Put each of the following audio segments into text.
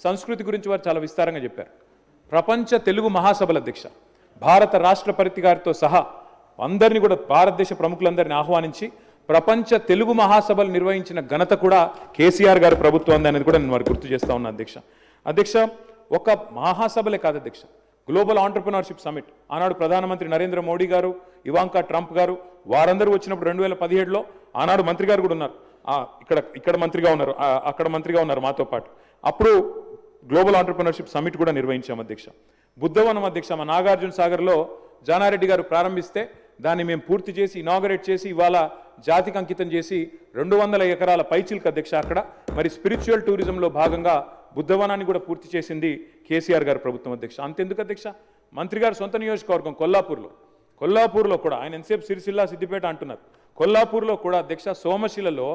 సంస్కృతి గురించి వారు చాలా విస్తారంగా చెప్పారు. ప్రపంచ తెలుగు మహాసభల అధ్యక్ష భారత రాష్ట్రపతి గారితో సహా అందరినీ కూడా భారతదేశ ప్రముఖులందరినీ ఆహ్వానించి ప్రపంచ తెలుగు మహాసభలు నిర్వహించిన ఘనత కూడా కేసీఆర్ గారి ప్రభుత్వం అనేది కూడా నేను వారికి గుర్తు చేస్తా ఉన్నా అధ్యక్ష. ఒక మహాసభలే కాదు అధ్యక్ష, గ్లోబల్ ఆంటర్ప్రినర్షిప్ సమిట్ ఆనాడు ప్రధానమంత్రి నరేంద్ర మోడీ గారు, ఇవాంకా ట్రంప్ గారు వారందరూ వచ్చినప్పుడు 2017లో ఆనాడు మంత్రి గారు కూడా ఉన్నారు, ఇక్కడ మంత్రిగా ఉన్నారు, అక్కడ మంత్రిగా ఉన్నారు మాతో పాటు. అప్పుడు గ్లోబల్ ఆంటర్ప్రినర్షిప్ సమిట్ కూడా నిర్వహించాం అధ్యక్ష. బుద్ధవనం అధ్యక్ష మా నాగార్జున సాగర్లో జానారెడ్డి గారు ప్రారంభిస్తే దాన్ని మేము పూర్తి చేసి ఇనాగరేట్ చేసి ఇవాళ జాతికి అంకితం చేసి 200 ఎకరాల పైచిల్క్ అధ్యక్ష. అక్కడ మరి స్పిరిచువల్ టూరిజంలో భాగంగా బుద్ధవనాన్ని కూడా పూర్తి చేసింది కేసీఆర్ గారి ప్రభుత్వం అధ్యక్ష. అంతెందుకు అధ్యక్ష, మంత్రి గారు సొంత నియోజకవర్గం కొల్లాపూర్లో కూడా ఆయన ఎంతసేపు సిరిసిల్ల సిద్దిపేట అంటున్నారు, కొల్లాపూర్లో కూడా అధ్యక్ష సోమశిలలో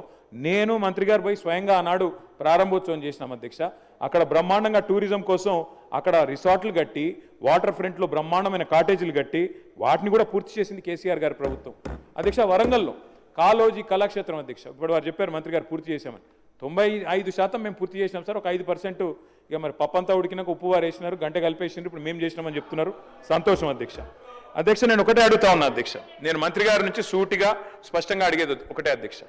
నేను మంత్రి గారు పోయి స్వయంగా ఆనాడు ప్రారంభోత్సవం చేసినాం అధ్యక్ష. అక్కడ బ్రహ్మాండంగా టూరిజం కోసం అక్కడ రిసార్ట్లు కట్టి వాటర్ ఫ్రంట్లో బ్రహ్మాండమైన కాటేజీలు కట్టి వాటిని కూడా పూర్తి చేసింది కేసీఆర్ గారి ప్రభుత్వం అధ్యక్ష. వరంగల్లో కాలోజీ కళాక్షేత్రం అధ్యక్ష, ఇప్పుడు వారు చెప్పారు మంత్రి గారు పూర్తి చేశామని. 95% మేము పూర్తి చేసినాం సార్, ఒక 5% ఇక మరి పప్పంతా ఉడికినాక ఉప్పు వారు వేసినారు, గంట కలిపేసినారు, ఇప్పుడు మేము చేసినామని చెప్తున్నారు, సంతోషం అధ్యక్ష. నేను ఒకటే అడుగుతా ఉన్నా అధ్యక్ష, నేను మంత్రి గారి నుంచి సూటిగా స్పష్టంగా అడిగేది ఒకటే అధ్యక్ష.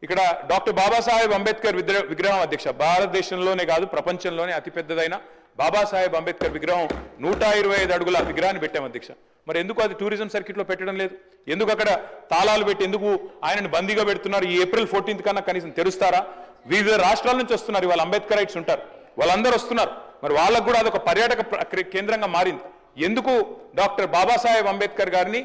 ఇక్కడ డాక్టర్ బాబాసాహెబ్ అంబేద్కర్ విగ్రహం అధ్యక్ష, భారతదేశంలోనే కాదు ప్రపంచంలోనే అతిపెద్దదైన బాబాసాహెబ్ అంబేద్కర్ విగ్రహం 125 అడుగుల విగ్రహాన్ని పెట్టాం అధ్యక్ష. మరి ఎందుకు అది టూరిజం సర్కిట్లో పెట్టడం లేదు? ఎందుకు అక్కడ తాళాలు పెట్టి ఎందుకు ఆయనను బందీగా పెడుతున్నారు? ఈ ఏప్రిల్ 14th కన్నా కనీసం తెరుస్తారా? వివిధ రాష్ట్రాల నుంచి వస్తున్నారు, ఇవాళ అంబేద్కరైట్స్ ఉంటారు, వాళ్ళందరూ వస్తున్నారు, మరి వాళ్ళకు కూడా అదొక పర్యాటక కేంద్రంగా మారింది. ఎందుకు డాక్టర్ బాబాసాహెబ్ అంబేద్కర్ గారిని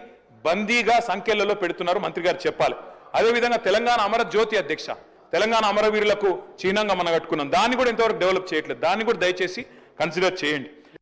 బందీగా సంఖ్యలలో పెడుతున్నారు మంత్రి గారు చెప్పాలి. అదేవిధంగా తెలంగాణ అమర జ్యోతి అధ్యక్ష, తెలంగాణ అమరవీరులకు చిహ్నంగా మనం కట్టుకున్నాం, దాన్ని కూడా ఇంతవరకు డెవలప్ చేయట్లేదు, దాన్ని కూడా దయచేసి కన్సిడర్ చేయండి.